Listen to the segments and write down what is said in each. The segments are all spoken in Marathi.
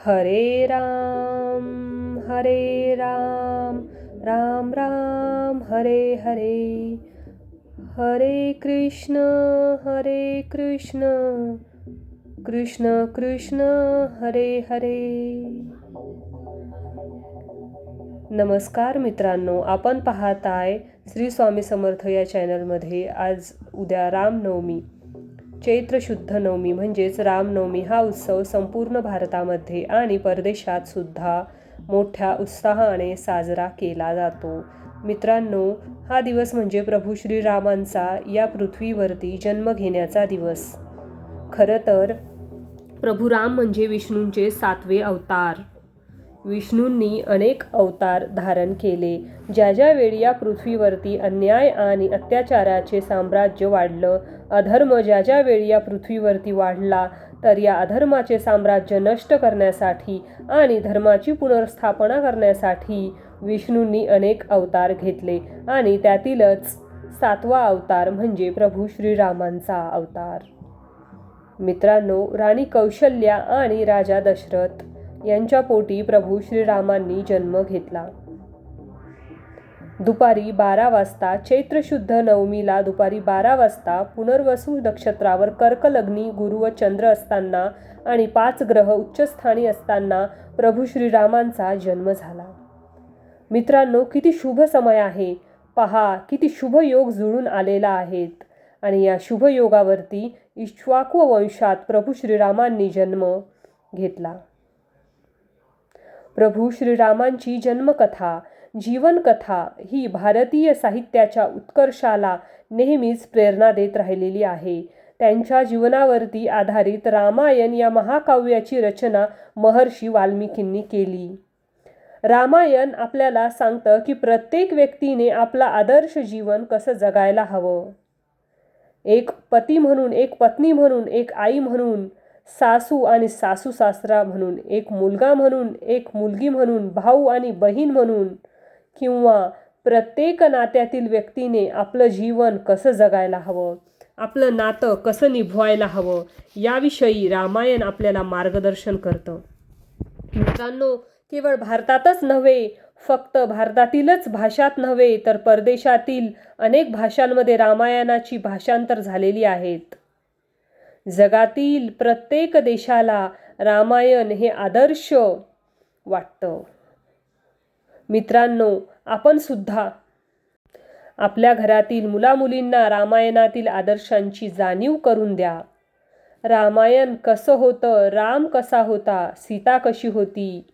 हरे राम राम राम हरे हरे, हरे कृष्ण कृष्ण कृष्ण हरे हरे. नमस्कार मित्रांनो, आपण पाहताय श्री स्वामी समर्थ या चॅनलमध्ये. आज उद्या रामनवमी, चैत्र शुद्ध नवमी म्हणजेच रामनवमी हा उत्सव संपूर्ण भारतामध्ये आणि परदेशात सुद्धा मोठ्या उत्साहाने साजरा केला जातो. मित्रांनो, हा दिवस म्हणजे प्रभू श्रीरामांचा या पृथ्वीवरती जन्म घेण्याचा दिवस. खरं तर प्रभू राम म्हणजे विष्णूंचे 7वे अवतार. विष्णूंनी अनेक अवतार धारण केले. ज्या वेळी या पृथ्वीवरती अन्याय आणि अत्याचाराचे साम्राज्य वाढलं, अधर्म ज्या वेळी या पृथ्वीवरती वाढला, तर या अधर्माचे साम्राज्य नष्ट करण्यासाठी आणि धर्माची पुनर्स्थापना करण्यासाठी विष्णूंनी अनेक अवतार घेतले आणि त्यातीलच 7वा अवतार म्हणजे प्रभू श्रीरामांचा अवतार. मित्रांनो, राणी कौशल्या आणि राजा दशरथ यांच्या पोटी प्रभू श्रीरामांनी जन्म घेतला. दुपारी 12 वाजता चैत्र शुद्ध नवमीला दुपारी 12 वाजता पुनर्वसू नक्षत्रावर कर्क लग्नी गुरु व चंद्र असताना आणि 5 ग्रह उच्चस्थानी असताना प्रभू श्रीरामांचा जन्म झाला. मित्रांनो, किती शुभ समय आहे पहा, किती शुभ योग जुळून आलेला आहेत. आणि या शुभ योगावरती इक्ष्वाकू वंशात प्रभू श्रीरामांनी जन्म घेतला. प्रभू श्रीरामांची जन्मकथा, जीवनकथा ही भारतीय साहित्याच्या उत्कर्षाला नेहमीच प्रेरणा देत राहिलेली आहे. त्यांच्या जीवनावरती आधारित रामायण या महाकाव्याची रचना महर्षी वाल्मिकींनी केली. रामायण आपल्याला सांगतं की प्रत्येक व्यक्तीने आपला आदर्श जीवन कसं जगायला हवं. एक पती म्हणून, एक पत्नी म्हणून, एक आई म्हणून, सासू आणि सासू सासरा म्हणून, एक मुलगा म्हणून, एक मुलगी म्हणून, भाऊ आणि बहीण म्हणून, किंवा प्रत्येक नात्यातील व्यक्तीने आपलं जीवन कसं जगायला हवं, आपलं नातं कसं निभवायला हवं, याविषयी रामायण आपल्याला मार्गदर्शन करतं. मित्रांनो, केवळ भारतातच नव्हे, फक्त भारतातीलच भाषात नव्हे, तर परदेशातील अनेक भाषांमध्ये रामायणाची भाषांतर झालेली आहेत. जगातील प्रत्येक देशाला रामायण हे आदर्श वाटतं. मित्रांनो, आपण सुद्धा आपल्या घरातील मुलामुलींना रामायणातील आदर्शांची जाणीव करून द्या. रामायण कसं होतं, राम कसा होता, सीता कशी होती,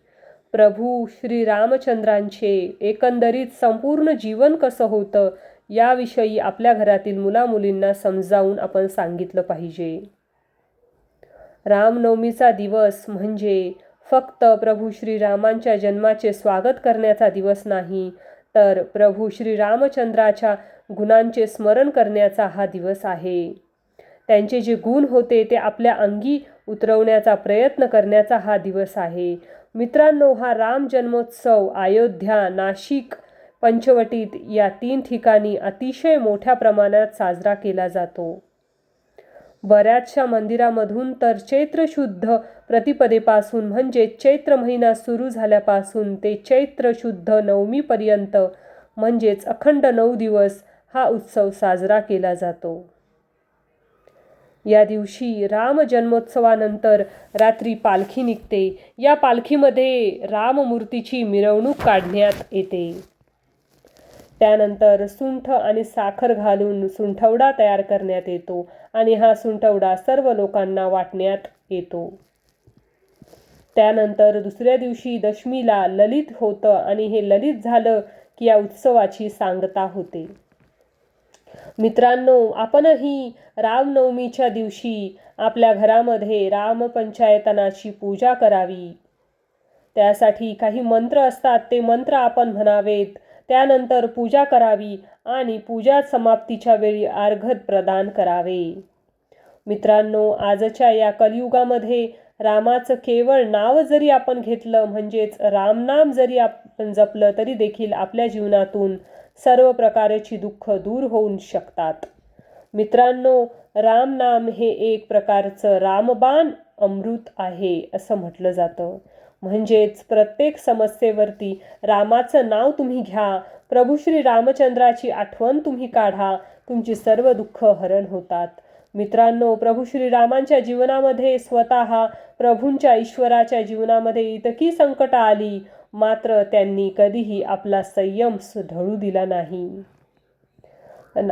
प्रभू श्री रामचंद्रांचे एकंदरीत संपूर्ण जीवन कसं होतं, याविषयी आपल्या घरातील मुलामुलींना समजावून आपण सांगितलं पाहिजे. रामनवमीचा दिवस म्हणजे फक्त प्रभू श्रीरामांच्या जन्माचे स्वागत करण्याचा दिवस नाही, तर प्रभू श्रीरामचंद्राच्या गुणांचे स्मरण करण्याचा हा दिवस आहे. त्यांचे जे गुण होते ते आपल्या अंगी उतरवण्याचा प्रयत्न करण्याचा हा दिवस आहे. मित्रांनो, हा राम जन्मोत्सव अयोध्या, नाशिक, पंचवटीत या 3 ठिकाणी अतिशय मोठ्या प्रमाणात साजरा केला जातो. बऱ्याचशा मंदिरामधून तर चैत्र शुद्ध प्रतिपदेपासून म्हणजे चैत्र महिना सुरू झाल्यापासून ते चैत्र शुद्ध नवमीपर्यंत म्हणजेच अखंड 9 दिवस हा उत्सव साजरा केला जातो. या दिवशी राम जन्मोत्सवानंतर रात्री पालखी निघते. या पालखीमध्ये राममूर्तीची मिरवणूक काढण्यात येते. त्यानंतर सुंठ आणि साखर घालून सुंठवडा तयार करण्यात येतो आणि हा सुंठवडा सर्व लोकांना वाटण्यात येतो. त्यानंतर दुसऱ्या दिवशी दशमीला ललित होतं आणि हे ललित झालं की या उत्सवाची सांगता होते. मित्रांनो, आपणही रामनवमीच्या दिवशी आपल्या घरामध्ये रामपंचायतनाची पूजा करावी. त्यासाठी काही मंत्र असतात, ते मंत्र आपण म्हणावेत. त्यानंतर पूजा करावी आणि पूजा समाप्तीच्या वेळी अर्घ्य प्रदान करावे. मित्रांनो, आजच्या या कलियुगामध्ये रामाचं केवळ नाव जरी आपण घेतलं, म्हणजेच रामनाम जरी आपण जपलं, तरी देखील आपल्या जीवनातून सर्व प्रकारची दुःख दूर होऊ शकतात. मित्रांनो, रामनाम हे एक प्रकारचं रामबाण अमृत आहे असं म्हटलं जातं. म्हणजेच प्रत्येक समस्येवरती रामाचं नाव तुम्ही घ्या, प्रभू श्री रामचंद्राची आठवण तुम्ही काढा, तुमची सर्व दुःख हरण होतात. मित्रांनो, प्रभू श्रीरामांच्या जीवनामध्ये स्वतः प्रभूंच्या ईश्वराच्या जीवनामध्ये इतकी संकट आली, मात्र त्यांनी कधीही आपला संयम ढळू दिला नाही.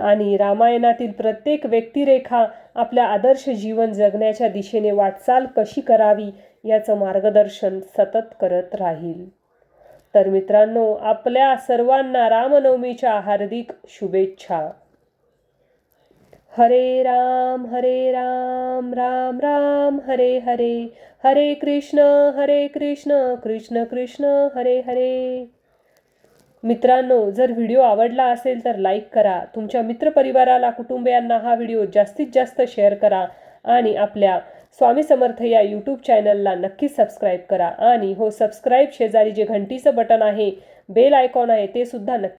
आणि रामायणातील प्रत्येक व्यक्तिरेखा आपल्या आदर्श जीवन जगण्याच्या दिशेने वाटचाल कशी करावी याचं मार्गदर्शन सतत करत राहील. तर मित्रांनो, आपल्या सर्वांना रामनवमीच्या हार्दिक शुभेच्छा. हरे राम राम राम हरे हरे, हरे कृष्ण कृष्ण कृष्ण हरे हरे. मित्रांनो, जर व्हिडिओ आवडला असेल तर लाईक करा. तुमच्या मित्रपरिवाराला, कुटुंबियांना हा व्हिडिओ जास्तीत जास्त शेअर करा आणि आपल्या स्वामी समर्थ या यूट्यूब चॅनलला नक्की सबस्क्राईब करा. आणि हो, सबस्क्राईब शेजारी जे घंटीचं बटन आहे, बेल आयकॉन आहे, ते सुद्धा नक्की